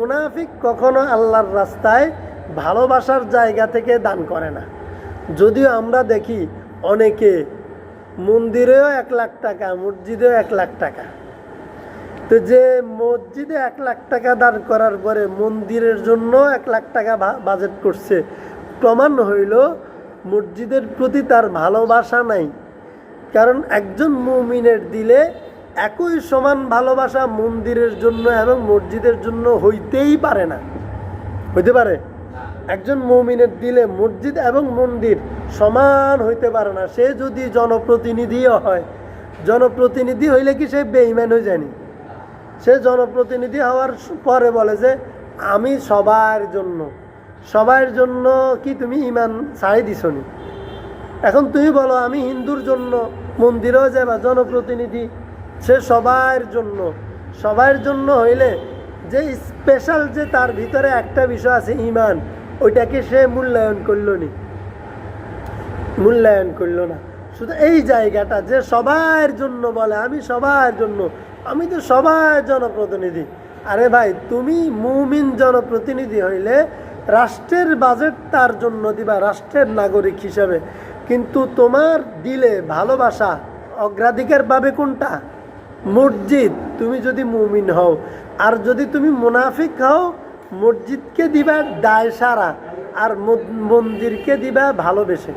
মুনাফিক কখনো আল্লাহর রাস্তায় ভালোবাসার জায়গা থেকে দান করে না। যদিও আমরা দেখি অনেকে মন্দিরেও 1 লাখ টাকা, মসজিদেও 1 লাখ টাকা। তো যে মসজিদে 1 লাখ টাকা দান করার পরে মন্দিরের জন্য 1 লাখ টাকা বাজেট করছে, প্রমাণ হইল মসজিদের প্রতি তার ভালোবাসা নাই। কারণ একজন মুমিনের দিলে একই সমান ভালোবাসা মন্দিরের জন্য এবং মসজিদের জন্য হইতেই পারে না। হইতে পারে? একজন মুমিনের দিলে মসজিদ এবং মন্দির সমান হইতে পারে না। সে যদি জনপ্রতিনিধিও হয়, জনপ্রতিনিধি হইলে কি সে বেঈমান হয়ে যায়নি? সে জনপ্রতিনিধি হওয়ার পরে বলে যে আমি সবার জন্য। সবার জন্য কি তুমি ইমান ছাড়ি দিছনি? এখন তুমি বলো আমি হিন্দুর জন্য মন্দিরেও যাবা, জনপ্রতিনিধি সে সবার জন্য। সবার জন্য হইলে যে স্পেশাল যে তার ভিতরে একটা বিষয় আছে ইমান, ওইটাকে সে মূল্যায়ন করল নি? মূল্যায়ন করল না। শুধু এই জায়গাটা যে সবার জন্য বলে আমি সবার জন্য, আমি তো সবার জনপ্রতিনিধি। আরে ভাই, তুমি মুমিন জনপ্রতিনিধি হইলে রাষ্ট্রের বাজেট তার জন্য দিবা রাষ্ট্রের নাগরিক হিসাবে, কিন্তু তোমার দিলে ভালোবাসা অগ্রাধিকার পাবে কোনটা? মসজিদ। তুমি যদি মুমিন হও, আর যদি তুমি মুনাফিক হও, মসজিদকে দিবা দায় সারা আর মন্দিরকে দিবা ভালোবেসে।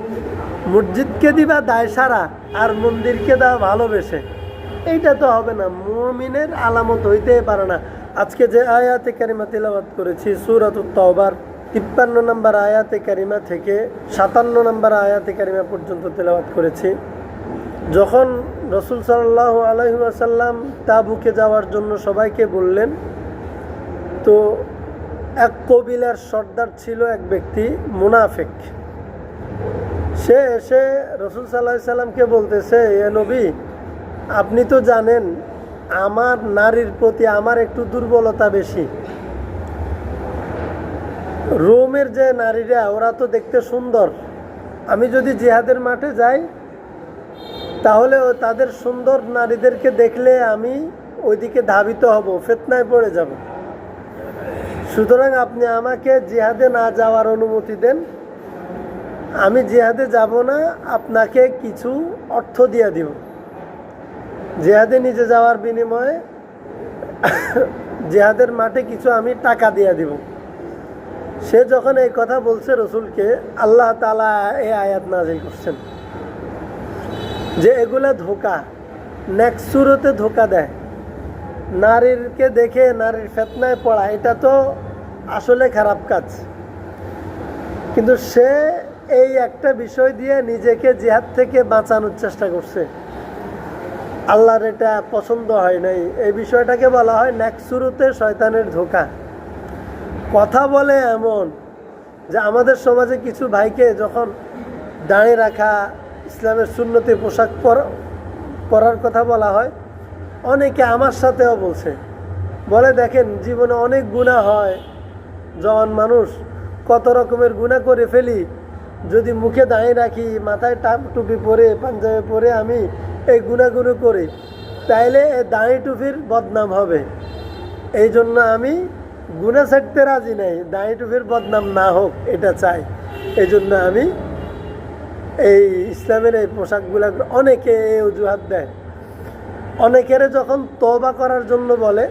মসজিদকে দিবা দায় সারা আর মন্দিরকে দাও ভালোবেসে। এইটা তো হবে না, মুমিনের আলামত হইতেই পারে না। আজকে যে আয়াতে কারিমা তিলাওয়াত করেছি সূরাতুত তাওবার 53 নম্বর আয়াতে কারিমা থেকে 57 নম্বর আয়াতে কারিমা পর্যন্ত তিলাওয়াত করেছি। যখন রাসূল সাল্লাল্লাহু আলাইহি ওয়াসাল্লাম তাবুকে যাওয়ার জন্য সবাইকে বললেন, তো এক কবিলার সর্দার ছিল এক ব্যক্তি মুনাফিক। সে এসে রাসূল সাল্লাল্লাহু আলাইহি সাল্লামকে বলতেছে, এ নবী, আপনি তো জানেন আমার নারীর প্রতি আমার একটু দুর্বলতা বেশি। রোমের যে নারীরা ওরা তো দেখতে সুন্দর, আমি যদি জিহাদের মাঠে যাই তাহলে তাদের সুন্দর নারীদেরকে দেখলে আমি ওইদিকে ধাবিত হব, ফিতনায় পড়ে যাব। সুতরাং আপনি আমাকে জিহাদে না যাওয়ার অনুমতি দেন, আমি জিহাদে যাব না, আপনাকে কিছু অর্থ দিয়ে দিব। জিহাদে নিজে যাওয়ার বিনিময়ে জিহাদের মাঠে কিছু আমি টাকা দিয়ে দিব। সে যখন এই কথা বলছে রসুলকে, আল্লাহ তাআলা এই আয়াত নাযিল করছেন যে এগুলা ধোঁকা, নেক্সট সূরাতে ধোঁকা দেয়। নারীকে দেখে নারীর ফিতনায় পড়া, এটা তো আসলে খারাপ কাজ। কিন্তু সে এই একটা বিষয় দিয়ে নিজেকে জিহাদ থেকে বাঁচানোর চেষ্টা করছে। আল্লাহর এটা পছন্দ হয় নাই। এই বিষয়টাকে বলা হয় নেক্সট সূরাতে শয়তানের ধোঁকা। কথা বলে এমন যে আমাদের সমাজে কিছু ভাইকে যখন দাঁড়িয়ে রাখা, ইসলামের সুন্নতি পোশাক পরার কথা বলা হয়, অনেকে আমার সাথেও বলে দেখেন জীবনে অনেক গুনাহ হয়, জওয়ান মানুষ কত রকমের গুনাহ করে ফেলি, যদি মুখে দাঁড়িয়ে রাখি, মাথায় টুপি পরে, পাঞ্জাবি পরে আমি এই গুনাহগুলো করি, তাইলে এই দাঁড়ি টুপির বদনাম হবে। এই জন্য আমি গুনাহ ছাড়তে রাজি নাই, দাঁড়ি টুপির বদনাম না হোক এটা চাই। এই জন্য আমি এই ইসলামের এই পোশাকগুলো, অনেকে এই অজুহাত দেয়। অনেকের যখন তওবা করার জন্য বলে,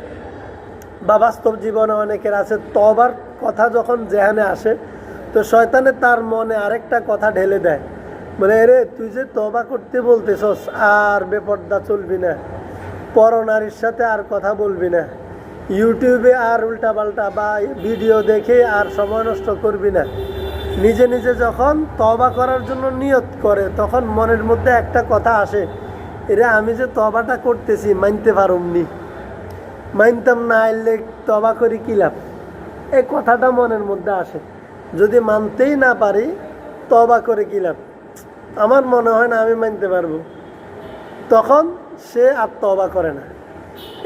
বা বাস্তব জীবনে অনেকের আছে তওবার কথা যখন জেহানে আসে, তো শয়তানে তার মনে আরেকটা কথা ঢেলে দেয়, বলে রে তুই যে তওবা করতে বলতেছস, আর বেপর্দা চলবি না, পরনারীর সাথে আর কথা বলবি না, ইউটিউবে আর উল্টাপাল্টা বা ভিডিও দেখে আর সময় নষ্ট করবি না। নিজে নিজে যখন তওবা করার জন্য নিয়ত করে, তখন মনের মধ্যে একটা কথা আসে, এরে আমি যে তওবাটা করতেছি মানতে পারুমনি, মানতাম না, আইলে তওবা করি কি লাভ, এই কথাটা মনের মধ্যে আসে। যদি মানতেই না পারি তওবা করে কি লাভ, আমার মনে হয় না আমি মানতে পারবো, তখন সে আর তওবা করে না।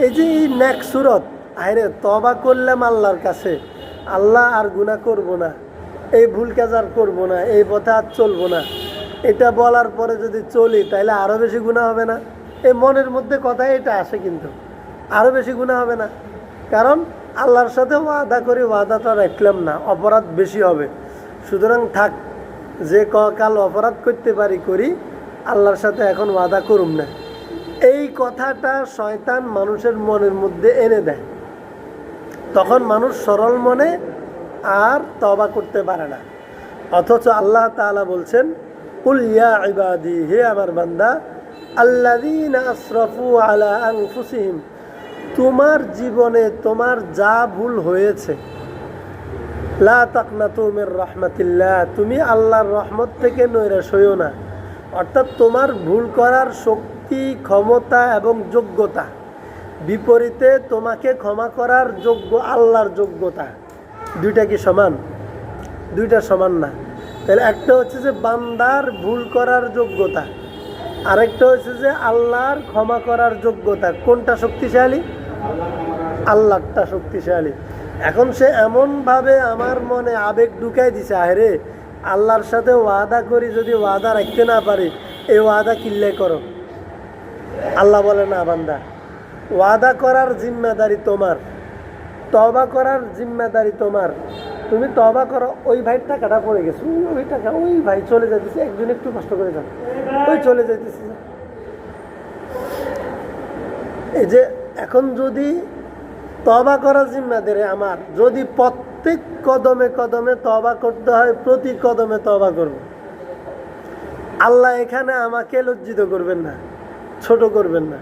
এই যে এই নেক্সট সূরত, আরে তওবা করলাম আল্লাহর কাছে, আল্লাহ আর গুনাহ করব না, এই ভুল কাজ আর করবো না, এই পথে আর চলবো না, এটা বলার পরে যদি চলি তাহলে আরও বেশি গুনাহ হবে না? এই মনের মধ্যে কথা এটা আসে, কিন্তু আরও বেশি গুনাহ হবে না। কারণ আল্লাহর সাথে ওয়াদা করি, ওয়াদাটা রাখলাম না, অপরাধ বেশি হবে, সুতরাং থাক, যে কাল অপরাধ করতে পারি করি, আল্লাহর সাথে এখন ওয়াদা করুম না। এই কথাটা শয়তান মানুষের মনের মধ্যে এনে দেয়, তখন মানুষ সরল মনে আর তওবা করতে পারে না। অথচ আল্লাহ তাআলা বলছেন, কুল ইয়া ইবাদি, হে আমার বান্দা, আল্লাযীনা আসরাফু আলা আনফুসিহিম, তোমার জীবনে তোমার যা ভুল হয়েছে, লা তাকনাতু মির রাহমাতিল্লাহ, তুমি আল্লাহর রহমত থেকে নৈরাশ হইও না। অর্থাৎ তোমার ভুল করার শক্তি, ক্ষমতা এবং যোগ্যতা, বিপরীতে তোমাকে ক্ষমা করার যোগ্য আল্লাহর যোগ্যতা, দুইটা কি সমান? দুইটা সমান না। তাহলে একটা হচ্ছে যে বান্দার ভুল করার যোগ্যতা, আরেকটা হচ্ছে যে আল্লাহর ক্ষমা করার যোগ্যতা। কোনটা শক্তিশালী? আল্লাহটা শক্তিশালী। এখন সে এমনভাবে আমার মনে আবেগ ঢুকাই দিছে, আরে আল্লাহর সাথে ওয়াদা করি, যদি ওয়াদা রাখতে না পারি, এই ওয়াদা কিল্লে করো। আল্লাহ বলে, না বান্দা, ওয়াদা করার জিম্মেদারি তোমার, তওবা করার জিম্মেদারি তোমার। তুমি তওবা করো। ওই ভাইয়ের টাকাটা পড়ে গেছে, ওই টাকা, ওই ভাই চলে যাইতেছে, একজন একটু কষ্ট করে যান, ওই চলে যাইতেছে। এই যে এখন যদি তওবা করার জিম্মেদারি আমার, যদি প্রত্যেক কদমে কদমে তওবা করতে হয়, প্রতি কদমে তওবা করব, আল্লাহ এখানে আমাকে লজ্জিত করবেন না, ছোট করবেন না,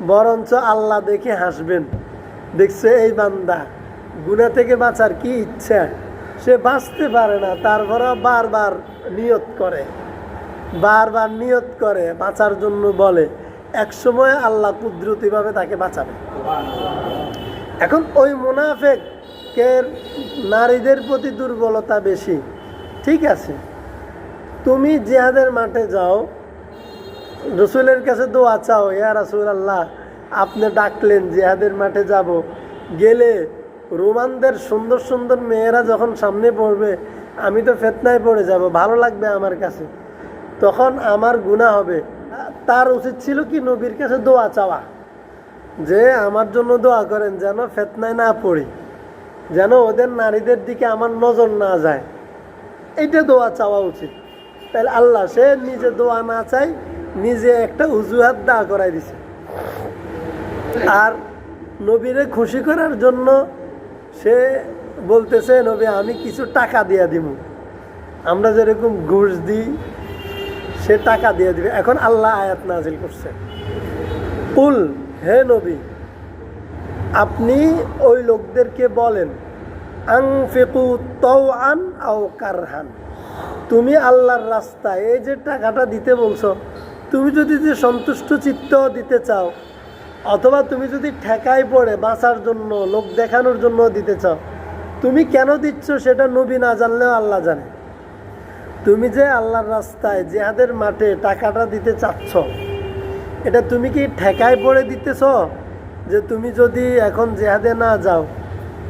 বরঞ্চ আল্লাহ দেখে হাসবেন। দেখছে এই বান্দা গুনাহ থেকে বাঁচার কি ইচ্ছা, সে বাঁচতে পারে না, তারপরে বারবার নিয়ত করে, বারবার নিয়ত করে বাঁচার জন্য বলে, একসময় আল্লাহ কুদরতিভাবে তাকে বাঁচাবে। এখন ওই মুনাফিকের নারীদের প্রতি দুর্বলতা বেশি। ঠিক আছে, তুমি জিহাদের মাঠে যাও, রসুলের কাছে দোয়া চাও, ইয়া রাসূলুল্লাহ, আপনি ডাকলেন জিহাদের মাঠে যাব, গেলে রোমানদের সুন্দর সুন্দর মেয়েরা যখন সামনে পড়বে, আমি তো ফিতনায় পড়ে যাব, ভালো লাগবে আমার কাছে, তখন আমার গুনাহ হবে। তার উচিত ছিল কি নবীর কাছে দোয়া চাওয়া, যে আমার জন্য দোয়া করেন যেন ফিতনায় না পড়ি, যেন ওদের নারীদের দিকে আমার নজর না যায়, এইটা দোয়া চাওয়া উচিত। তাহলে আল্লাহ সে নিজে দোয়া না চাই, নিজে একটা অজুহাত দাঁড় করাই দিছে। আর নবীরে খুশি করার জন্য সে বলতেছে, নবী আমি কিছু টাকা দিয়ে দিব, আমরা যেরকম ঘুষ দিই, সে টাকা দিয়ে দিবে। এখন আল্লাহ আয়াত নাজিল করছে, কুল, হে নবী, আপনি ওই লোকদেরকে বলেন, আনফিকু তাওআন আও কারহান, তুমি আল্লাহর রাস্তায় এই যে টাকাটা দিতে বলছো, তুমি যদি যে সন্তুষ্ট চিত্ত দিতে চাও, অথবা তুমি যদি ঠেকায় পড়ে বাঁচার জন্য, লোক দেখানোর জন্য দিতে চাও, তুমি কেন দিচ্ছ সেটা নবী না জানলেও আল্লাহ জানে। তুমি যে আল্লাহর রাস্তায় জিহাদের মাঠে টাকাটা দিতে চাচ্ছ, এটা তুমি কি ঠেকায় পড়ে দিতেছ, যে তুমি যদি এখন জিহাদে না যাও,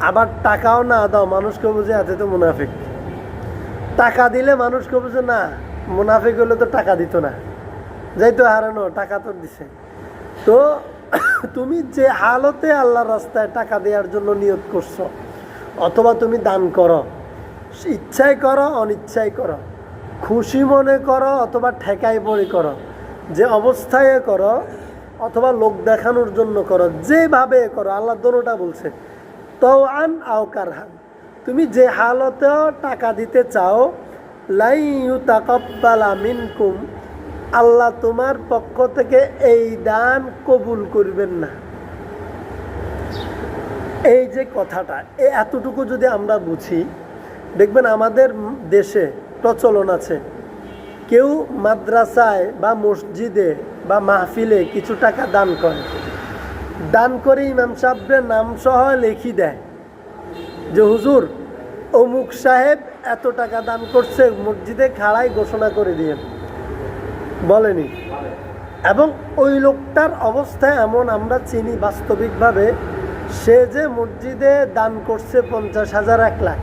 আবার টাকাও না দাও, মানুষকে বুঝে আছে তো মুনাফিক। টাকা দিলে মানুষকে বুঝে না, মুনাফিক হলে তো টাকা দিত না, যাইতো হারানো, টাকা তো দিছে। তো তুমি যে হালতে আল্লাহর রাস্তায় টাকা দেওয়ার জন্য নিয়ত করছো, অথবা তুমি দান করো, ইচ্ছায় করো অনিচ্ছায় করো, খুশি মনে করো অথবা ঠেকাই পড়ে করো, যে অবস্থায় করো অথবা লোক দেখানোর জন্য করো, যেভাবে করো, আল্লাহ দোনোটা বলছে, তাওআন আও কারহান, তুমি যে হালতেও টাকা দিতে চাও, লাই ইউতাকাব্বালা মিনকুম, আল্লাহ তোমার পক্ষ থেকে এই দান কবুল করবেন না। এই যে কথাটা, এতটুকু যদি আমরা বুঝি, দেখবেন আমাদের দেশে প্রচলন আছে, কেউ মাদ্রাসায় বা মসজিদে বা মাহফিলে কিছু টাকা দান করে, দান করে ইমাম সাহেবের নাম সহ লিখি দেয় যে হুজুর অমুক সাহেব এত টাকা দান করছে, মসজিদে খাড়ায় ঘোষণা করে দিয়ে বলেনি। এবং ওই লোকটার অবস্থা এমন, আমরা চিনি বাস্তবিকভাবে, সে যে মসজিদে দান করছে 50,000 1 লাখ,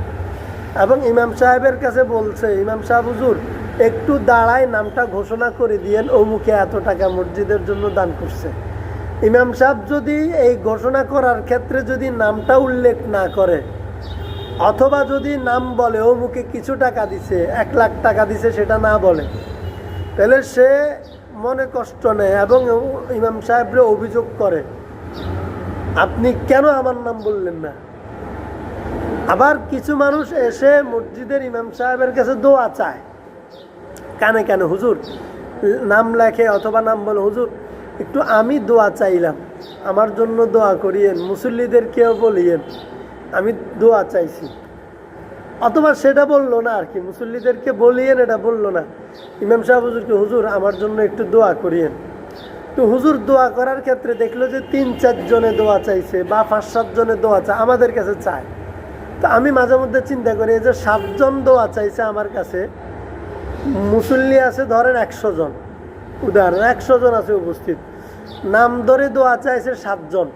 এবং ইমাম সাহেবের কাছে বলছে, ইমাম সাহেব হুজুর একটু দাঁড়ায় নামটা ঘোষণা করে দিয়েন, অমুকে এত টাকা মসজিদের জন্য দান করছে। ইমাম সাহেব যদি এই ঘোষণা করার ক্ষেত্রে যদি নামটা উল্লেখ না করে, অথবা যদি নাম বলে অমুকে কিছু টাকা দিছে, 1 লাখ টাকা দিছে, সেটা না বলে, তাহলে সে মনে কষ্ট নেয় এবং ইমাম সাহেবরে অভিযোগ করে, আপনি কেন আমার নাম বললেন না। আবার কিছু মানুষ এসে মসজিদের ইমাম সাহেবের কাছে দোয়া চায়, কানে কানে, হুজুর নাম লেখে অথবা নাম বলে, হুজুর একটু আমি দোয়া চাইলাম, আমার জন্য দোয়া করিয়েন, মুসল্লিদেরকেও বলিয়েন, আমি দোয়া চাইছি। অথবা সেটা বললো না আর কি, মুসল্লিদেরকে বলিয়েন এটা বললো না, ইমাম সাহেব হুজুরকে, হুজুর আমার জন্য একটু দোয়া করিয়েন। তো হুজুর দোয়া করার ক্ষেত্রে দেখলো যে 3-4 জনে দোয়া চাইছে বা 5-7 জনে দোয়া চায়, আমাদের কাছে চায়। তো আমি মাঝে মধ্যে চিন্তা করি, এই যে 7 জন দোয়া চাইছে আমার কাছে, মুসল্লি আছে ধরেন 100 জন, উদাহরণ 100 জন আছে উপস্থিত, নাম ধরে দোয়া চাইছে 7 জন।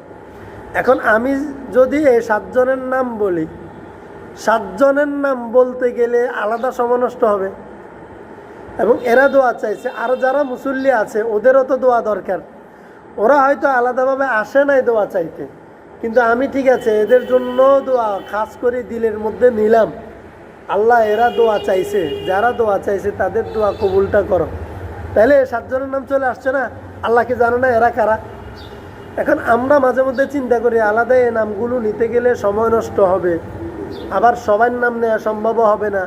এখন আমি যদি এই 7 জনের নাম বলি, 7 জনের নাম বলতে গেলে আলাদা সময় নষ্ট হবে, এবং এরা দোয়া চাইছে, আর যারা মুসল্লি আছে ওদেরও তো দোয়া দরকার, ওরা হয়তো আলাদাভাবে আসে নাই দোয়া চাইতে, কিন্তু আমি ঠিক আছে এদের জন্য দোয়া খাস করে দিলের মধ্যে নিলাম, আল্লাহ এরা দোয়া চাইছে, যারা দোয়া চাইছে তাদের দোয়া কবুলটা করো। তাহলে 7 জনের নাম চলে আসছে না, আল্লাহ কি জানো না এরা কারা। এখন আমরা মাঝে মধ্যে চিন্তা করি আলাদা এই নামগুলো নিতে গেলে সময় নষ্ট হবে, আবার সবার নাম নেওয়া সম্ভব হবে না,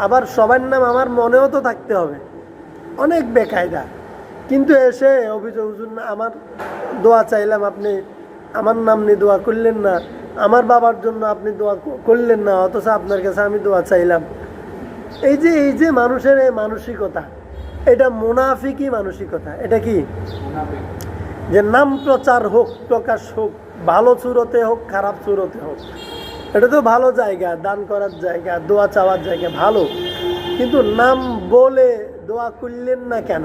আবার সবার নাম আমার মনেও তো থাকতে হবে, অনেক বেকায়দা। কিন্তু এসে অভিযোগ, হুজুর না আমার দোয়া চাইলাম, আপনি আমার নাম নিয়ে দোয়া করলেন না, আমার বাবার জন্য আপনি দোয়া করলেন না, অথচ আপনার কাছে আমি দোয়া চাইলাম। এই যে মানুষের এই মানসিকতা, এটা মুনাফিকি মানসিকতা। এটা কি যে নাম প্রচার হোক, প্রকাশ হোক, ভালো সুরতে হোক, খারাপ সুরতে হোক, এটা তো ভালো জায়গা, দান করার জায়গা, দোয়া চাওয়ার জায়গা, ভালো। কিন্তু নাম বলে দোয়া করলেন না কেন,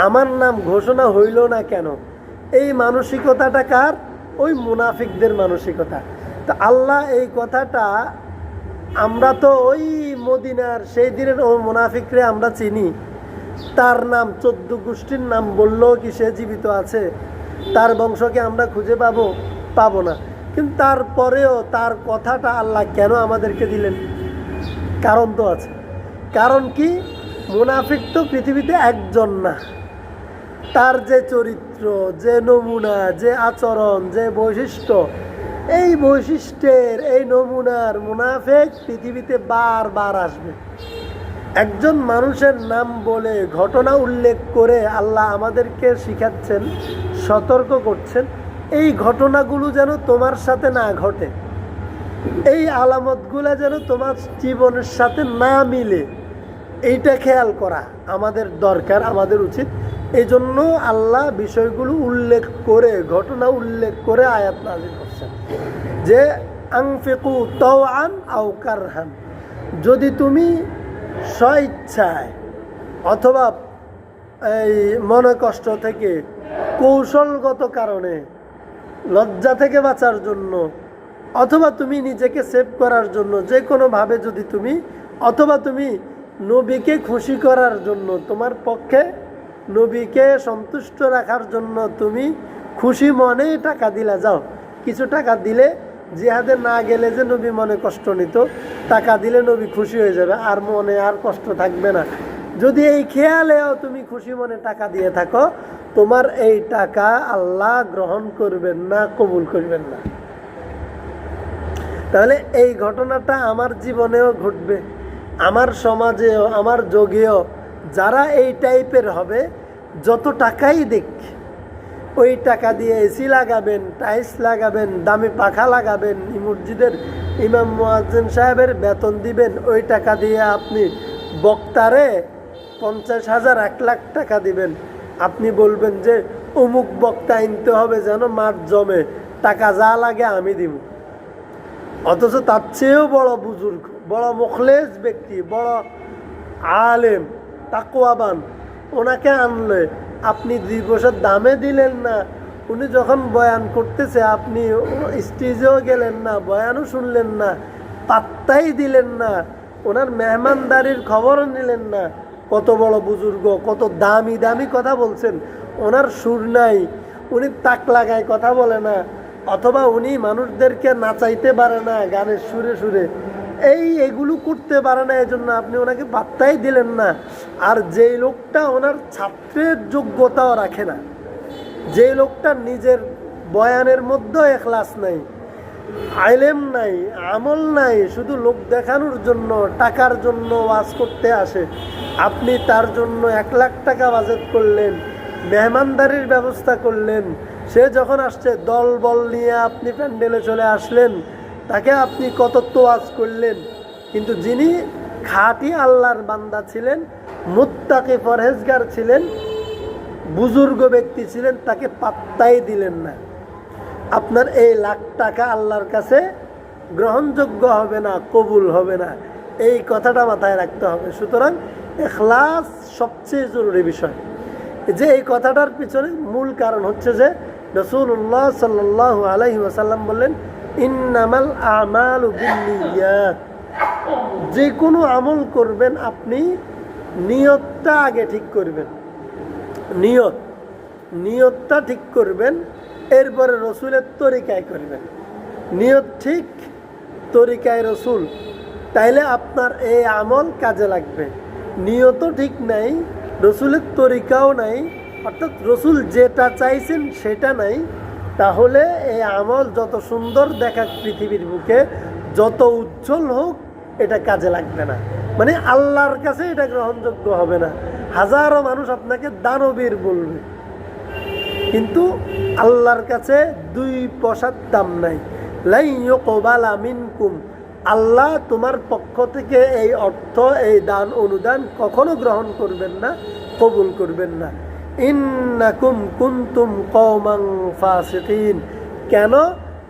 আমার নাম ঘোষণা হইল না কেন, এই মানসিকতাটা কার? ওই মুনাফিকদের মানসিকতা। তো আল্লাহ এই কথাটা, আমরা তো ওই মদিনার সেই দিনের ওই মুনাফিকরে আমরা চিনি, তার নাম 14 গোষ্ঠীর নাম বললেও কি সে জীবিত আছে? তার বংশকে আমরা খুঁজে পাবো না। কিন্তু তারপরেও তার কথাটা আল্লাহ কেন আমাদেরকে দিলেন? কারণ তো আছে। কারণ কি? মুনাফিক তো পৃথিবীতে একজন না, তার যে চরিত্র, যে নমুনা, যে আচরণ, যে বৈশিষ্ট্য, এই বৈশিষ্ট্যের এই নমুনার মুনাফিক পৃথিবীতে বারবার আসবে। একজন মানুষের নাম বলে ঘটনা উল্লেখ করে আল্লাহ আমাদেরকে শিখাচ্ছেন, সতর্ক করছেন, এই ঘটনাগুলো যেন তোমার সাথে না ঘটে, এই আলামতগুলো যেন তোমার জীবনের সাথে না মিলে, এইটা খেয়াল করা আমাদের দরকার, আমাদের উচিত। এই জন্য আল্লাহ বিষয়গুলো উল্লেখ করে, ঘটনা উল্লেখ করে আয়াত নাযিল করছেন যে আনফিকু তাওআন আও কারহান, যদি তুমি স্বইচ্ছায় অথবা এই মনে কষ্ট থেকে, কৌশলগত কারণে, লজ্জা থেকে বাঁচার জন্য, অথবা তুমি নিজেকে সেভ করার জন্য, যে কোনোভাবে যদি তুমি, অথবা তুমি নবীকে খুশি করার জন্য, তোমার পক্ষে নবীকে সন্তুষ্ট রাখার জন্য তুমি খুশি মনে টাকা দিলা, যাও কিছু টাকা দিলে, জিহাদে না গেলে যে নবী মনে কষ্ট নিত, টাকা দিলে নবী খুশি হয়ে যাবে, আর মনে আর কষ্ট থাকবে না। যদি এই খেয়ালেও তুমি খুশি মনে টাকা দিয়ে থাকো, তোমার এই টাকা আল্লাহ গ্রহণ করবেন না, কবুল করবেন না। তাহলে এই ঘটনাটা আমার জীবনেও ঘটবে, আমার সমাজেও, আমার যোগেও যারা এই টাইপের হবে, যত টাকাই দেখ, ওই টাকা দিয়ে এসি লাগাবেন, টাইলস লাগাবেন, দামি পাখা লাগাবেন, মসজিদের ইমাম মুয়াজ্জিন সাহেবের বেতন দিবেন, ওই টাকা দিয়ে আপনি বক্তারে 50,000 1 লাখ টাকা দিবেন, আপনি বলবেন যে অমুক বক্তা আনতে হবে যেন মাঠ জমে, টাকা যা লাগে আমি দিব। অথচ তার চেয়েও বড় বুজুর্গ, বড় মুখলেস ব্যক্তি, বড় আলেম, তাকওয়াবান, ওনাকে আনলে আপনি 2 পয়সার দামে দিলেন না। উনি যখন বয়ান করতেছে আপনি স্টেজেও গেলেন না, বয়ানও শুনলেন না, পাত্তাই দিলেন না, ওনার মেহমানদারির খবরও নিলেন না। কত বড় বুজুর্গ, কত দামি দামি কথা বলছেন, ওনার সুর নাই, উনি তাক লাগায় কথা বলে না, অথবা উনি মানুষদেরকে নাচাইতে পারে না গানের সুরে সুরে, এইগুলো করতে পারে না, এই জন্য আপনি ওনাকে পাত্তাই দিলেন না। আর যেই লোকটা ওনার ছাত্রের যোগ্যতাও রাখে না, যে লোকটা নিজের বয়ানের মধ্যেও এখলাস নাই, আইলেম নাই, আমল নাই, শুধু লোক দেখানোর জন্য, টাকার জন্য ওয়াজ করতে আসে, আপনি তার জন্য 1 লাখ টাকা বাজেট করলেন, মেহমানদারির ব্যবস্থা করলেন, সে যখন আসছে দল বল নিয়ে আপনি প্যান্ডেলে চলে আসলেন, তাকে আপনি কত ওয়াজ করলেন, কিন্তু যিনি খাঁটি আল্লাহর বান্দা ছিলেন, মুত্তাকি পরহেজগার ছিলেন, বুজুর্গ ব্যক্তি ছিলেন, তাকে পাত্তাই দিলেন না। আপনার এই 1 লাখ টাকা আল্লাহর কাছে গ্রহণযোগ্য হবে না, কবুল হবে না, এই কথাটা মাথায় রাখতে হবে। সুতরাং ইখলাস সবচেয়ে জরুরি বিষয়। যে এই কথাটার পিছনে মূল কারণ হচ্ছে যে রাসূলুল্লাহ সাল্লাল্লাহু আলাইহি ওয়াসাল্লাম বললেন, ইন্নামাল আমালু বিন্নিয়াত, যে কোনো আমল করবেন আপনি নিয়তটা আগে ঠিক করবেন, নিয়তটা ঠিক করবেন, এরপরে রসুলের তরিকায় করবেন। নিয়ত ঠিক, তরিকায় রসুল, তাইলে আপনার এই আমল কাজে লাগবে। নিয়ত ঠিক নাই, রসুলের তরিকাও নাই, অর্থাৎ রসুল যেটা চাইছেন সেটা নাই, তাহলে এই আমল যত সুন্দর দেখাক পৃথিবীর বুকে, যত উজ্জ্বল হোক, এটা কাজে লাগবে না, মানে আল্লাহর কাছে এটা গ্রহণযোগ্য হবে না। হাজারো মানুষ আপনাকে দানবীর বলবে, কিন্তু আল্লাহর কাছে 2 পয়সার দাম নাই। লাই ইউকবালা মিনকুম, আল্লাহ তোমার পক্ষ থেকে এই অর্থ, এই দান অনুদান কখনো গ্রহণ করবেন না, কবুল করবেন না। ইন্নাকুম কুনতুম কওমান ফাসিকিন, কেন?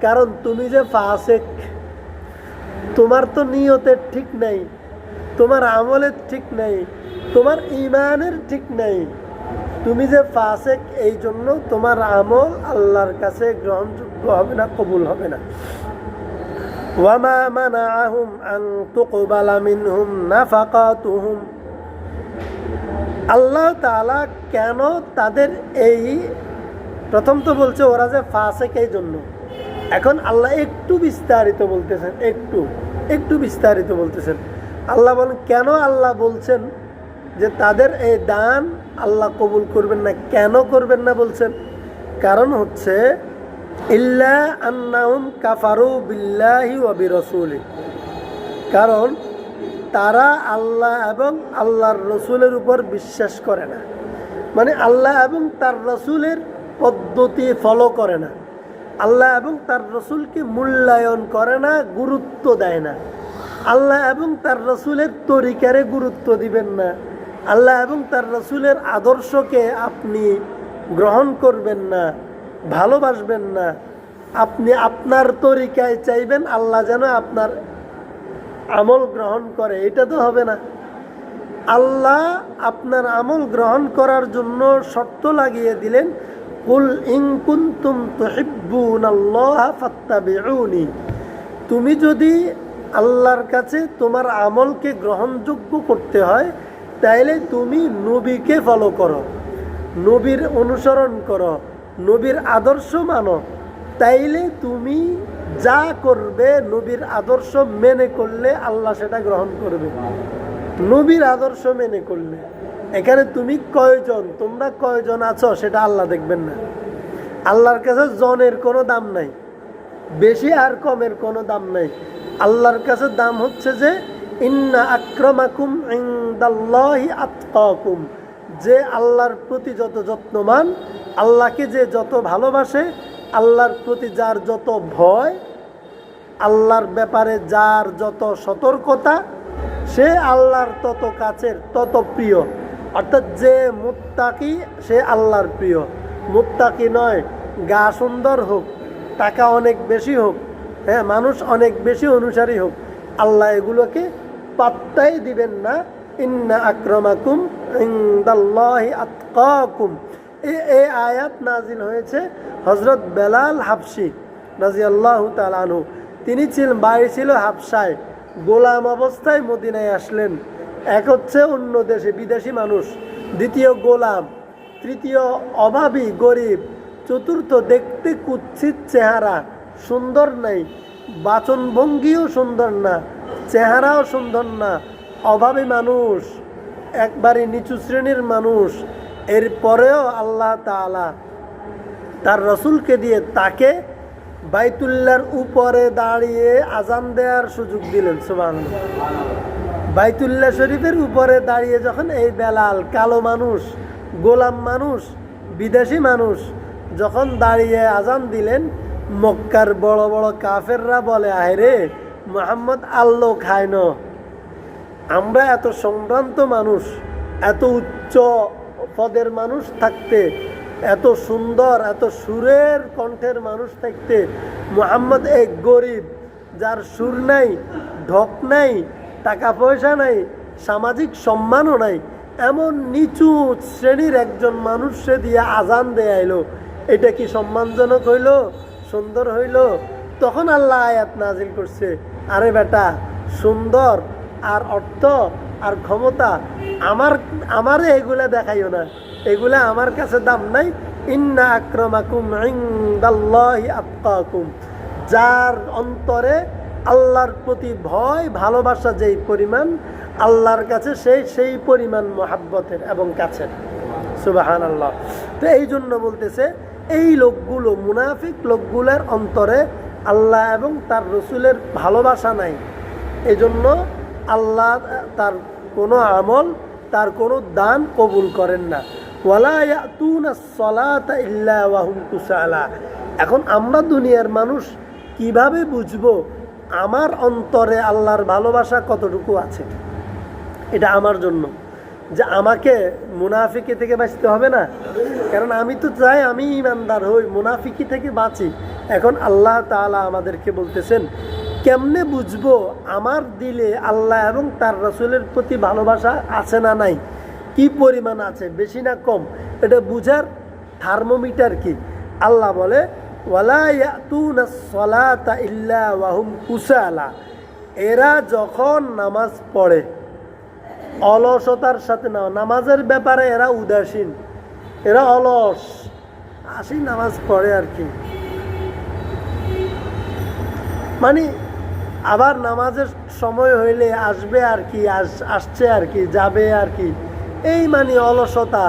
কারণ তুমি যে ফাসিক, তোমার তো নিয়তের ঠিক নাই, তোমার আমলের ঠিক নাই, তোমার ঈমানের ঠিক নাই, তুমি যে ফাসিক, এই জন্য তোমার আমল আল্লাহর কাছে গ্রহণযোগ্য হবে না, কবুল হবে না। ওয়ামা মানাআহুম আন তুকবালা মিনহুম নাফাকাতুহুম, আল্লাহ তাআলা কেন তাদের এই, প্রথম তো বলছে ওরা যে ফাসিক এই জন্য, এখন আল্লাহ একটু বিস্তারিত বলতেছেন, একটু বিস্তারিত বলতেছেন। আল্লাহ বলেন কেন আল্লাহ বলছেন যে তাদের এই দান আল্লাহ কবুল করবেন না, কেন করবেন না বলছেন? কারণ হচ্ছে ইল্লা আন্নাহুম কাফারু বিল্লাহি ওয়া বিরাসূলি, কারণ তারা আল্লাহ এবং আল্লাহর রসুলের উপর বিশ্বাস করে না, মানে আল্লাহ এবং তার রসুলের পদ্ধতি ফলো করে না, আল্লাহ এবং তার রসুলকে মূল্যায়ন করে না, গুরুত্ব দেয় না, আল্লাহ এবং তার রসুলের তরিকারে গুরুত্ব দিবেন না, আল্লাহ এবং তার রসুলের আদর্শকে আপনি গ্রহণ করবেন না, ভালোবাসবেন না, আপনি আপনার তরিকায় চাইবেন আল্লাহ যেন আপনার আমল গ্রহণ করে, এটা তো হবে না। আল্লাহ আপনার আমল গ্রহণ করার জন্য শর্ত লাগিয়ে দিলেন, কুল ইন কুনতুম তুহিব্বুনাল্লাহা ফাত্তাবিউনি, তুমি যদি আল্লাহর কাছে তোমার আমলকে গ্রহণযোগ্য করতে হয়, তাইলে তুমি নবীকে ফলো করো, নবীর অনুসরণ করো, নবীর আদর্শ মানো, তাইলে তুমি যা করবে নবীর আদর্শ মেনে করলে আল্লাহ সেটা গ্রহণ করবে। নবীর আদর্শ মেনে করলে, এখানে তুমি কয়জন, তোমরা কয়জন আছো সেটা আল্লাহ দেখবেন না। আল্লাহর কাছে জনের কোনো দাম নাই, বেশি আর কমের কোনো দাম নাই। আল্লাহর কাছে দাম হচ্ছে যে ইন্না আক্রামাকুম ইনদাল্লাহি আতকাকুম, যে আল্লাহর প্রতি যত যত্নবান, আল্লাহকে যে যত ভালোবাসে, আল্লাহর প্রতি যার যত ভয়, আল্লাহর ব্যাপারে যার যত সতর্কতা, সে আল্লাহর তত কাছের, তত প্রিয়। অর্থাৎ যে মুত্তাকি সে আল্লাহর প্রিয়। মুত্তাকি নয় গা সুন্দর হোক, টাকা অনেক বেশি হোক, হ্যাঁ মানুষ অনেক বেশি অনুসারী হোক, আল্লাহ এগুলোকে পাত্তাই দিবেন না। ইন্না আক্রামাকুম ইনদাল্লাহি আতকাকুম, এই আয়াত নাজিল হয়েছে হযরত বেলাল হাবশি রাদিয়াল্লাহু তাআলা আনহু। তিনি বাড়ি ছিল হাবশায়, গোলাম অবস্থায় মদিনায় আসলেন। এক হচ্ছে অন্য দেশে বিদেশি মানুষ, দ্বিতীয় গোলাম, তৃতীয় অভাবী গরিব, চতুর্থ, দেখতে কুৎসিত চেহারা, সুন্দর নাই, বাচনভঙ্গিও সুন্দর না, চেহারাও সুন্দর না, অভাবী মানুষ, একবারে নিচু শ্রেণীর মানুষ। এরপরেও আল্লাহ তাআলা তার রসুলকে দিয়ে তাকে বাইতুল্লাহর উপরে দাঁড়িয়ে আজান দেওয়ার সুযোগ দিলেন। সুবহানাল্লাহ। বাইতুল্লাহ শরীফের উপরে দাঁড়িয়ে যখন এই বেলাল, কালো মানুষ, গোলাম মানুষ, বিদেশি মানুষ যখন দাঁড়িয়ে আজান দিলেন, মক্কার বড় বড় কাফেররা বলে, আরে মুহাম্মদ আল্লাহ খায় না, আমরা এত সম্ভ্রান্ত মানুষ, এত উচ্চ পদের মানুষ থাকতে, এত সুন্দর, এত সুরের কণ্ঠের মানুষ থাকতে, মুহাম্মদ এক গরিব, যার সুর নাই, ঢক নাই, টাকা পয়সা নাই, সামাজিক সম্মানও নাই, এমন নিচু শ্রেণীর একজন মানুষকে দিয়ে আজান দেয়া এলো, এটা কি সম্মানজনক হইল, সুন্দর হইল? তখন আল্লাহ আয়াত নাজিল করছে, আরে বেটা, সুন্দর আর অর্থ আর ক্ষমতা আমারে এগুলা দেখাইও না, এগুলা আমার কাছে দাম নাই। ইন্না আক্রামাকুম ইনদাল্লাহি আতকাকুম, যার অন্তরে আল্লাহর প্রতি ভয় ভালোবাসা যেই পরিমাণ, আল্লাহর কাছে সেই পরিমাণ মহাব্বতের এবং কাছের। সুবহানাল্লাহ। তো এই জন্য বলতেছে, এই লোকগুলো, মুনাফিক লোকগুলোর অন্তরে আল্লাহ এবং তার রসুলের ভালোবাসা নাই, এজন্য আল্লাহ তার কোনো আমল, তার কোনো দান কবুল করেন না। ওয়ালা ইয়াতুনাস সালাতা ইল্লা ওয়া হুম কুসালা। এখন আমরা দুনিয়ার মানুষ কিভাবে বুঝবো আমার অন্তরে আল্লাহর ভালোবাসা কতটুকু আছে? এটা আমার জন্য, যে আমাকে মুনাফিকি থেকে বাঁচতে হবে না, কারণ আমি তো চাই আমি ইমানদার হই, মুনাফিকি থেকে বাঁচি। এখন আল্লাহ তাআলা আমাদেরকে বলতেছেন, কেমনে বুঝবো আমার দিলে আল্লাহ এবং তার রাসূলের প্রতি ভালোবাসা আছে না নাই, কি পরিমাণ আছে, বেশি না কম, এটা বুঝার থার্মোমিটার কি? আল্লাহ বলে, ওয়ালা ইয়াতুনাস সালাতা ইল্লা ওয়া হুম কুসালা, এরা যখন নামাজ পড়ে অলসতার সাথে, না, নামাজের ব্যাপারে এরা উদাসীন, এরা অলস, আসি নামাজ পড়ে আর কি, মানে আবার নামাজের সময় হইলে আসবে আর কি, আসছে আর কি, যাবে আর কি, এই মানে অলসতা।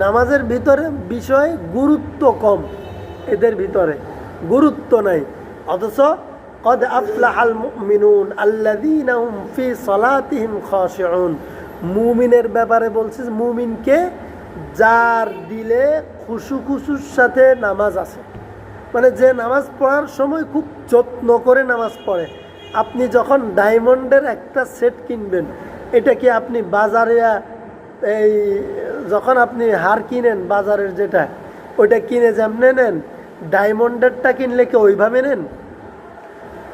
নামাজের ভিতরে বিষয়ে গুরুত্ব কম, এদের ভিতরে গুরুত্ব নাই। অথচ কদ আফলাহাল মুমিনুন আল্লাযীনা হুম ফি সালাতিহিম খাশিউন, মুমিনের ব্যাপারে বলছে, মুমিনকে যার দিলে খুশুর সাথে নামাজ আছে, মানে যে নামাজ পড়ার সময় খুব যত্ন করে নামাজ পড়ে। আপনি যখন ডায়মন্ডের একটা সেট কিনবেন, এটা কি আপনি বাজারে এই যখন আপনি হার কিনেন বাজারের যেটা, ওইটা কিনে যেমনে নেন, ডায়মন্ডেরটা কিনলে কি ওইভাবে নেন?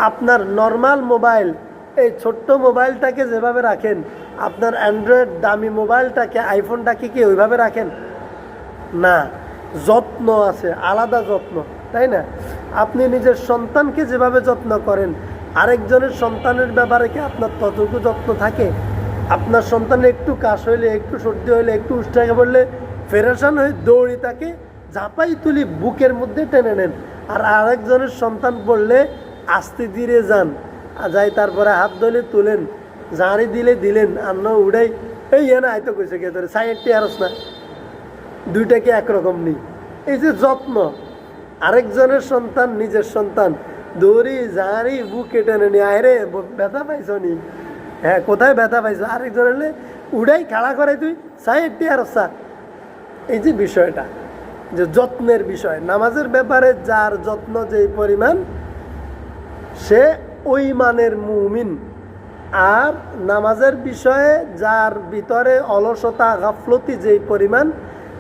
আপনার নর্মাল মোবাইল, এই ছোট্ট মোবাইলটাকে যেভাবে রাখেন, আপনার অ্যান্ড্রয়েড দামি মোবাইলটাকে, আইফোনটাকে কি ওইভাবে রাখেন? না, যত্ন আছে, আলাদা যত্ন, তাই না? আপনি নিজের সন্তানকে যেভাবে যত্ন করেন, আরেকজনের সন্তানের ব্যাপারে কি আপনার ততটুকু যত্ন থাকে? আপনার সন্তানের একটু কাশ হইলে, একটু সর্দি হইলে, একটু উষ্টাকে পড়লে ফেরেশান হয়ে দৌড়ি তাকে ঝাঁপাই তুলি বুকের মধ্যে টেনে নেন, আর আরেকজনের সন্তান পড়লে আস্তে ধীরে যান, যাই তারপরে হাত ধরে তুলেন, ঝাড়ি দিলে দিলেন, আর না উড়াই এই না আয়তো কইছে কে ধরে সাইডটি আরস না, দুইটাকে একরকম নেই। এই যে যত্ন, আরেকজনের সন্তান নিজের সন্তান, দৌড়ি ঝাড়ি বুকে টেনে নি, আয় রে ব্যথা পাইছ নি, হ্যাঁ কোথায় ব্যথা পাইছো, আরেকজন হলে উড়াই খাড়া করে তুই সাইডটি আরসা। এই যে বিষয়টা, যে যত্নের বিষয়, নামাজের ব্যাপারে যার যত্ন যেই পরিমাণ, সে ওই মানের মুমিন। আর নামাজের বিষয়ে যার ভিতরে অলসতা, গাফলতি যেই পরিমাণ,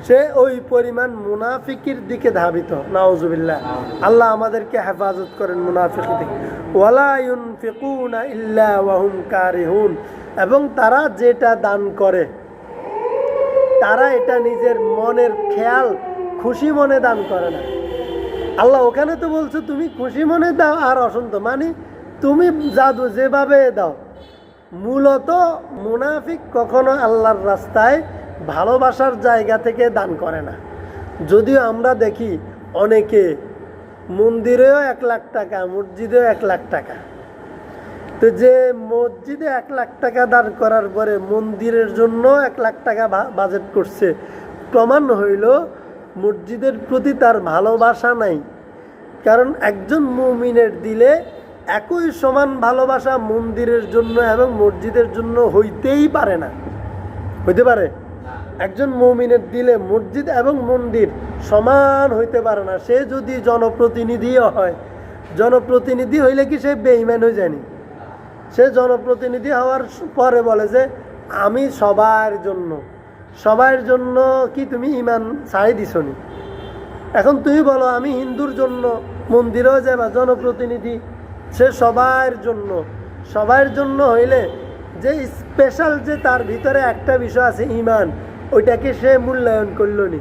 সে ওই পরিমাণ মুনাফিকির দিকে ধাবিত। নাউজুবিল্লাহ, আল্লাহ আমাদেরকে হেফাজত করেন মুনাফিকি থেকে। ওয়ালা ইউনফিকুনা ইল্লা ওয়া হুম কারিহুন, এবং তারা যেটা দান করে, তারা এটা নিজের মনের খেয়াল, খুশি মনে দান করে না। আল্লাহ ওখানে তো বলছো তুমি খুশি মনে দাও আর অসন্ত, মানে তুমি জাদু যেভাবে দাও। মূলত মুনাফিক কখনো আল্লাহর রাস্তায় ভালোবাসার জায়গা থেকে দান করে না। যদিও আমরা দেখি অনেকে মন্দিরেও 1,00,000 টাকা, মসজিদেও 1,00,000 টাকা। তো যে মসজিদে 1,00,000 টাকা দান করার পরে মন্দিরের জন্য 1,00,000 টাকা বাজেট করছে, প্রমাণ হইল মসজিদের প্রতি তার ভালোবাসা নাই। কারণ একজন মুমিনের দিলে একই সমান ভালোবাসা মন্দিরের জন্য এবং মসজিদের জন্য হইতেই পারে না। হইতে পারে? একজন মুমিনের দিলে মসজিদ এবং মন্দির সমান হইতে পারে না। সে যদি জনপ্রতিনিধিও হয়, জনপ্রতিনিধি হইলে কি সে বেঈমান হয়ে যায়নি? সে জনপ্রতিনিধি হওয়ার পরে বলে যে আমি সবার জন্য, সবার জন্য কি তুমি ইমান ছাড়াই দিছনি? এখন তুমি বলো আমি হিন্দুর জন্য মন্দিরেও যাবা, জনপ্রতিনিধি সে সবার জন্য। সবার জন্য হইলে যে স্পেশাল যে তার ভিতরে একটা বিষয় আছে ইমান, ওইটাকে সে মূল্যায়ন করল নি?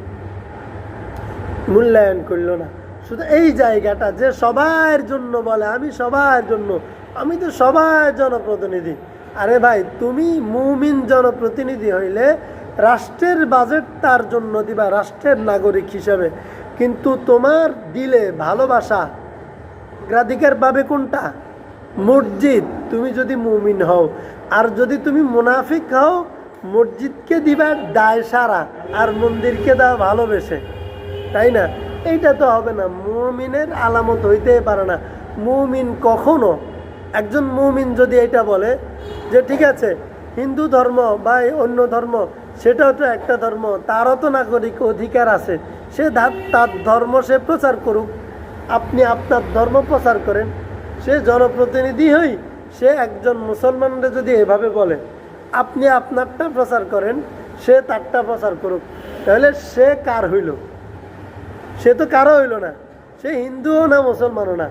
মূল্যায়ন করল না। শুধু এই জায়গাটা যে সবার জন্য বলে আমি সবার জন্য, আমি তো সবার জনপ্রতিনিধি। আরে ভাই, তুমি মুমিন জনপ্রতিনিধি হইলে রাষ্ট্রের বাজেট তার জন্য দিবা, রাষ্ট্রের নাগরিক হিসাবে। কিন্তু তোমার দিলে ভালোবাসা অগ্রাধিকার পাবে কোনটা? মসজিদ, তুমি যদি মুমিন হও। আর যদি তুমি মুনাফিক হও, মসজিদকে দিবা দায় সারা আর মন্দিরকে দাও ভালোবেসে, তাই না? এইটা তো হবে না, মুমিনের আলামত হইতেই পারে না। মুমিন কখনো, একজন মুমিন যদি এটা বলে যে ঠিক আছে হিন্দু ধর্ম বা অন্য ধর্ম, সেটাও তো একটা ধর্ম, তারও তো নাগরিক অধিকার আছে, সে তার ধর্ম সে প্রচার করুক, আপনি আপনার ধর্ম প্রচার করেন। সে জনপ্রতিনিধি হই, সে একজন মুসলমানরা যদি এভাবে বলে আপনি আপনারটা প্রচার করেন, সে তারটা প্রচার করুক, তাহলে সে কার হইল? সে তো কারো হইল না, সে হিন্দুও না মুসলমানও না।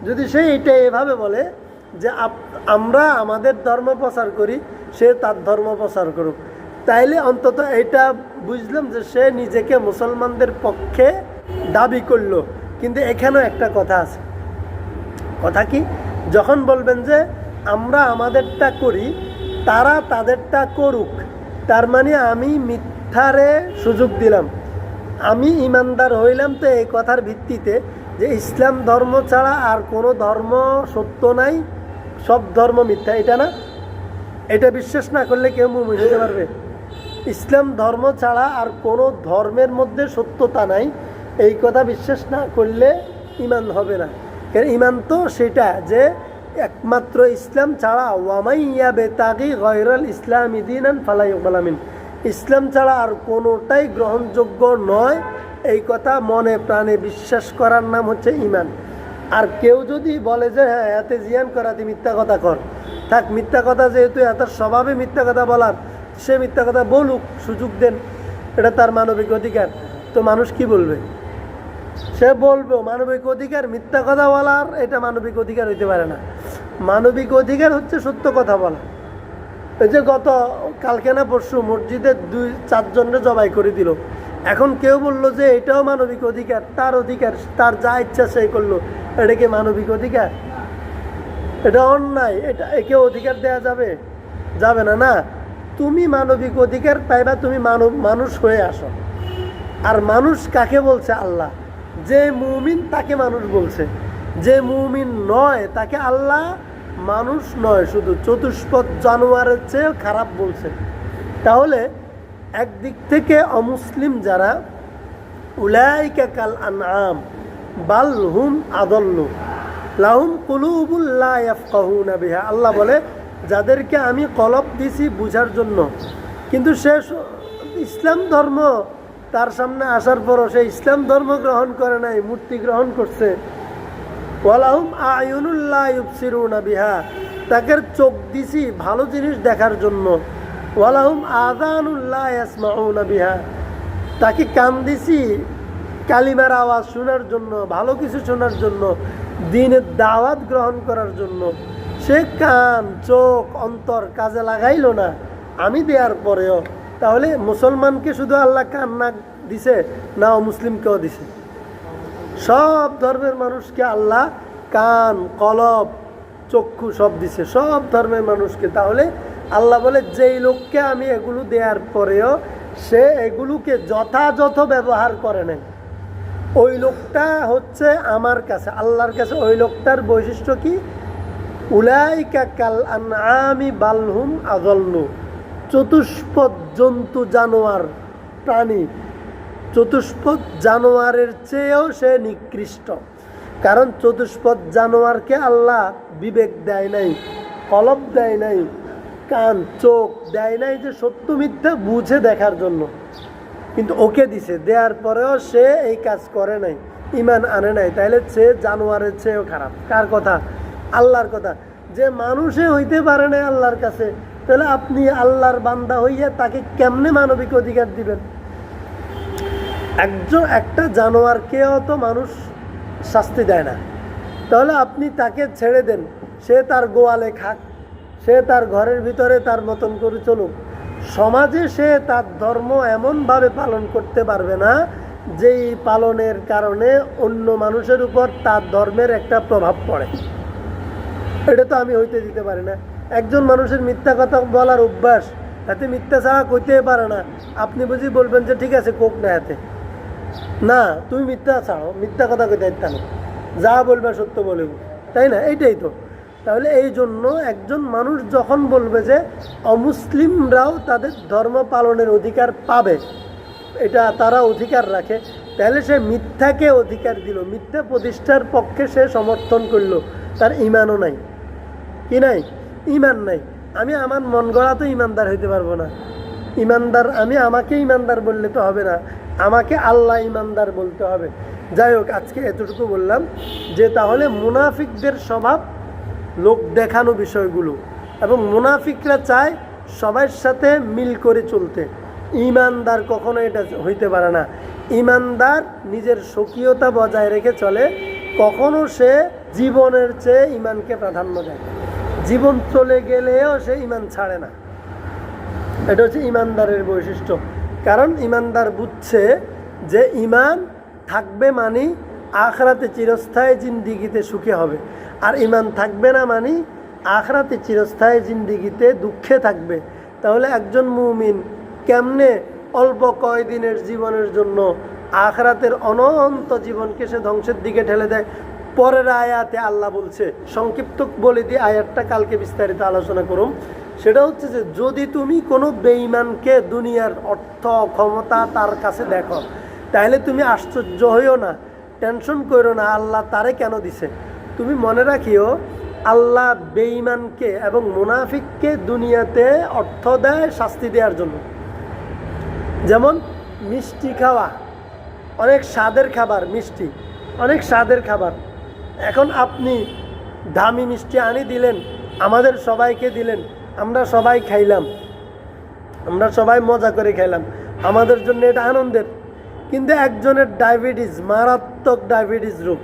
যদি সে এটা এভাবে বলে যে আমরা আমাদের ধর্ম প্রচার করি, সে তার ধর্ম প্রচার করুক, তাইলে অন্তত এটা বুঝলাম যে সে নিজেকে মুসলমানদের পক্ষে দাবি করলো। কিন্তু এখানেও একটা কথা আছে। কথা কি? যখন বলবেন যে আমরা আমাদেরটা করি, তারা তাদেরটা করুক, তার মানে আমি মিথ্যারে সুযোগ দিলাম, আমি ইমানদার হইলাম তো এই কথার ভিত্তিতে যে ইসলাম ধর্ম ছাড়া আর কোনো ধর্ম সত্য নাই, সব ধর্ম মিথ্যা, এটা না? এটা বিশ্বাস না করলে কেউ মুমিন হতে পারবে? ইসলাম ধর্ম ছাড়া আর কোনো ধর্মের মধ্যে সত্যতা নাই, এই কথা বিশ্বাস না করলে ইমান হবে না। কারণ ইমান তো সেটা যে একমাত্র ইসলাম ছাড়া ওয়ামাইয়া বেতাগি গয়রাল ইসলামি দীনান ফালা ইউকবাল মিন, ইসলাম ছাড়া আর কোনোটাই গ্রহণযোগ্য নয়, এই কথা মনে প্রাণে বিশ্বাস করার নাম হচ্ছে ইমান। আর কেউ যদি বলে যে হ্যাঁ এতে জিয়ান করা, তুই মিথ্যা কথা কর, থাক মিথ্যা কথা, যেহেতু এত স্বভাবে মিথ্যা কথা বলার, সে মিথ্যা কথা বলুক, সুযোগ দেন, এটা তার মানবিক অধিকার। তো মানুষ কি বলবে? সে বলবো মানবিক অধিকার, মিথ্যা কথা বলার এটা মানবিক অধিকার হইতে পারে না। মানবিক অধিকার হচ্ছে সত্য কথা বলা। এই যে গত কালকে না পরশু মসজিদে 2-4 জনকে জবাই করে দিল, এখন কেউ বললো যে এটাও মানবিক অধিকার, তার অধিকার, তার যা ইচ্ছা সেই করলো, এটা কি মানবিক অধিকার? এটা অন্যায়, এটা একে অধিকার দেয়া যাবে? যাবে না। না, তুমি মানবিক অধিকার পাইবা, তুমি মানুষ হয়ে আসো। আর মানুষ কাকে বলছে? আল্লাহ। যে মুমিন তাকে মানুষ বলছে, যে মুমিন নয় তাকে আল্লাহ মানুষ নয়, শুধু চতুষ্পদ জানোয়ারের চেয়ে খারাপ বলছে। তাহলে একদিক থেকে অমুসলিম যারা, উলাইকা কাল আনআম বাল হুম আদাল্লু লাহুম কুলুবুল লা ইয়াফকাহুনা বিহা, আল্লাহ বলে যাদেরকে আমি কলব দিছি বুঝার জন্য, কিন্তু সে ইসলাম ধর্ম তার সামনে আসার পরও সে ইসলাম ধর্ম গ্রহণ করে নাই, মূর্তি গ্রহণ করছে। ওয়ালাহুম আয়ুনুল লা ইউবসিরুনা বিহা, তাকে চোখ দিছি ভালো জিনিস দেখার জন্য। ওয়ালাহুম আযানুল লা ইয়াসমাউনা বিহা, তাকে কান দিছি কালিমার আওয়াজ শোনার জন্য, ভালো কিছু শোনার জন্য, দ্বীনের দাওয়াত গ্রহণ করার জন্য। সে কান, চোখ, অন্তর কাজে লাগাইল না আমি দেওয়ার পরেও। তাহলে মুসলমানকে শুধু আল্লাহ কান নাক দিছে না, মুসলিমকেও দিছে? সব ধর্মের মানুষকে আল্লাহ কান, কলব, চক্ষু সব দিছে, সব ধর্মের মানুষকে। তাহলে আল্লাহ বলে যেই লোককে আমি এগুলো দেওয়ার পরেও সে এগুলোকে যথাযথ ব্যবহার করে নাই, ওই লোকটা হচ্ছে আমার কাছে, আল্লাহর কাছে ওই লোকটার বৈশিষ্ট্য কি? উলাইকা কাল আনআমি বালহুম আযাল্লু, চতুষ্পদ জন্তু জানোয়ার প্রাণী, চতুষ্পদ জানোয়ারের চেয়েও সে নিকৃষ্ট। কারণ চতুষ্পদ জানোয়ারকে আল্লাহ বিবেক দেয় নাই, কলব দেয় নাই, কান চোখ দেয় নাই যে সত্য মিথ্যা বুঝে দেখার জন্য, কিন্তু ওকে দিছে, দেওয়ার পরেও সে এই কাজ করে নাই, ইমান আনে নাই। তাইলে সে জানোয়ারের চেয়েও খারাপ। কার কথা? আল্লাহর কথা। যে মানুষে হইতে পারে না আল্লাহর কাছে, তাহলে আপনি আল্লাহর বান্দা হইয়া তাকে কেমনে মানবিক অধিকার দিবেন? একটা জানোয়ারকেও তো মানুষ শাস্তি দেয় না, তাহলে আপনি তাকে ছেড়ে দেন, সে তার গোয়ালে খাক, সে তার ঘরের ভিতরে তার মতন করে চলুক। সমাজে সে তার ধর্ম এমনভাবে পালন করতে পারবে না যেই পালনের কারণে অন্য মানুষের উপর তার ধর্মের একটা প্রভাব পড়ে। এটা তো আমি হইতে দিতে পারি না। একজন মানুষের মিথ্যা কথা বলার অভ্যাস, এতে মিথ্যা ছাড়া কইতে পারে না, আপনি বুঝি বলবেন যে ঠিক আছে কোক না, এতে না, তুমি মিথ্যা ছাড়ো, মিথ্যা কথা কইতে না, যা বলবে সত্য বলব, তাই না? এইটাই তো। তাহলে এই জন্য একজন মানুষ যখন বলবে যে অমুসলিমরাও তাদের ধর্ম পালনের অধিকার পাবে, এটা তারা অধিকার রাখে, তাহলে সে মিথ্যাকে অধিকার দিল, মিথ্যা প্রতিষ্ঠার পক্ষে সে সমর্থন করলো। তার ইমানও নাই, কি নাই? ইমান নাই। আমি আমার মন গড়া তো ইমানদার হইতে পারবো না। ইমানদার আমি আমাকে ইমানদার বললে তো হবে না, আমাকে আল্লাহ ইমানদার বলতে হবে। যাই হোক, আজকে এতটুকু বললাম যে তাহলে মুনাফিকদের স্বভাব লোক দেখানো বিষয়গুলো, এবং মুনাফিকরা চায় সবার সাথে মিল করে চলতে। ইমানদার কখনো এটা হইতে পারে না। ইমানদার নিজের স্বকীয়তা বজায় রেখে চলে, কখনো সে জীবনের চেয়ে ইমানকে প্রাধান্য দেয়, জীবন চলে গেলেও সে ইমান ছাড়ে না। এটা হচ্ছে ইমানদারের বৈশিষ্ট্য। কারণ ইমানদার বুঝছে যে ইমান থাকবে মানে আখরাতে চিরস্থায়ী জিন্দিগিতে সুখে হবে, আর ইমান থাকবে না মানে আখরাতে চিরস্থায়ী জিন্দিগিতে দুঃখে থাকবে। তাহলে একজন মুমিন কেমনে অল্প কয়দিনের জীবনের জন্য আখরাতের অনন্ত জীবনকে সে ধ্বংসের দিকে ঠেলে দেয়? পরের আয়াতে আল্লাহ বলছে, সংক্ষিপ্ত বলে দিয়ে আয়াতটা কালকে বিস্তারিত আলোচনা করুম। সেটা হচ্ছে যে যদি তুমি কোনো বেঈমানকে দুনিয়ার অর্থ ক্ষমতা তার কাছে দেখো, তাহলে তুমি আশ্চর্য হইও না, টেনশন করো না আল্লাহ তারে কেন দিছে। তুমি মনে রাখিও, আল্লাহ বেঈমানকে এবং মুনাফিককে দুনিয়াতে অর্থ দেয় শাস্তি দেওয়ার জন্য। যেমন মিষ্টি খাওয়া, অনেক স্বাদের খাবার, মিষ্টি অনেক স্বাদের খাবার। এখন আপনি দামি মিষ্টি আনি দিলেন, আমাদের সবাইকে দিলেন, আমরা সবাই খাইলাম, আমরা সবাই মজা করে খাইলাম, আমাদের জন্য এটা আনন্দের। কিন্তু একজনের ডায়াবেটিস, মারাত্মক ডায়াবেটিস রোগ,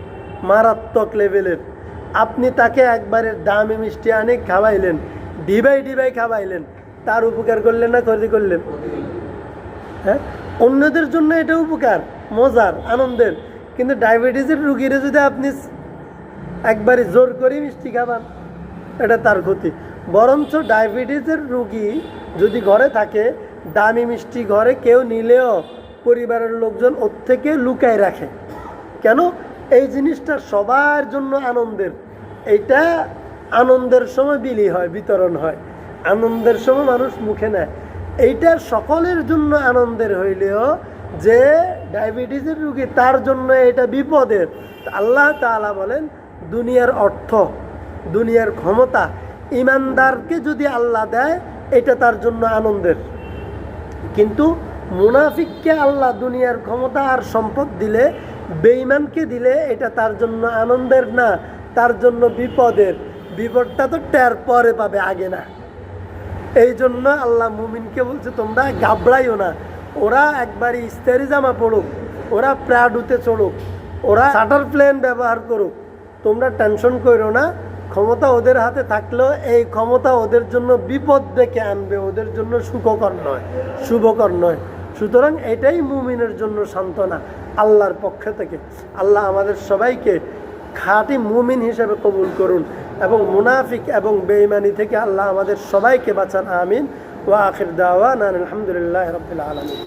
মারাত্মক লেভেলের, আপনি তাকে একবারে দামি মিষ্টি আনি খাওয়াইলেন, ডিবাই ডিবাই খাওয়াইলেন, তার উপকার করলেন না ক্ষতি করলেন? হ্যাঁ, অন্যদের জন্য এটা উপকার, মজার, আনন্দের। কিন্তু ডায়াবেটিসের রুগীরা যদি আপনি একবারে জোর করে মিষ্টি খাবান, এটা তার ক্ষতি। বরঞ্চ ডায়াবেটিসের রুগী যদি ঘরে থাকে, দামি মিষ্টি ঘরে কেউ নিলেও পরিবারের লোকজন ওর থেকে লুকায় রাখে। কেন? এই জিনিসটা সবার জন্য আনন্দের। এইটা আনন্দের সময় বিলি হয়, বিতরণ হয়, আনন্দের সময় মানুষ মুখে নেয়। এইটা সকলের জন্য আনন্দের হইলেও যে ডায়াবেটিসের রুগী তার জন্য এটা বিপদের। আল্লাহ তাআলা বলেন, দুনিয়ার অর্থ, দুনিয়ার ক্ষমতা ইমানদারকে যদি আল্লাহ দেয়, এটা তার জন্য আনন্দের। কিন্তু মুনাফিককে আল্লাহ দুনিয়ার ক্ষমতা আর সম্পদ দিলে, বেঈমানকে দিলে, এটা তার জন্য আনন্দের না, তার জন্য বিপদের। বিপদটা তো টের পরে পাবে, আগে না। এই জন্য আল্লাহ মুমিনকে বলছে, তোমরা ঘাবড়াইও না। ওরা একবারই ইস্তারি জামা পড়ুক, ওরা প্রাডুতে চড়ুক, ওরা চার্টার প্লেন ব্যবহার করুক, তোমরা টেনশন করো না। ক্ষমতা ওদের হাতে থাকলেও এই ক্ষমতা ওদের জন্য বিপদ ডেকে আনবে, ওদের জন্য সুখকর নয়, শুভকর নয়। সুতরাং এটাই মুমিনের জন্য সান্ত্বনা আল্লাহর পক্ষ থেকে। আল্লাহ আমাদের সবাইকে খাঁটি মুমিন হিসেবে কবুল করুন, এবং মুনাফিক এবং বেঈমানি থেকে আল্লাহ আমাদের সবাইকে বাঁচান। আমিন। ওয়া আখির দাওয়ানা আলহামদুলিল্লাহি রাব্বিল আলামিন।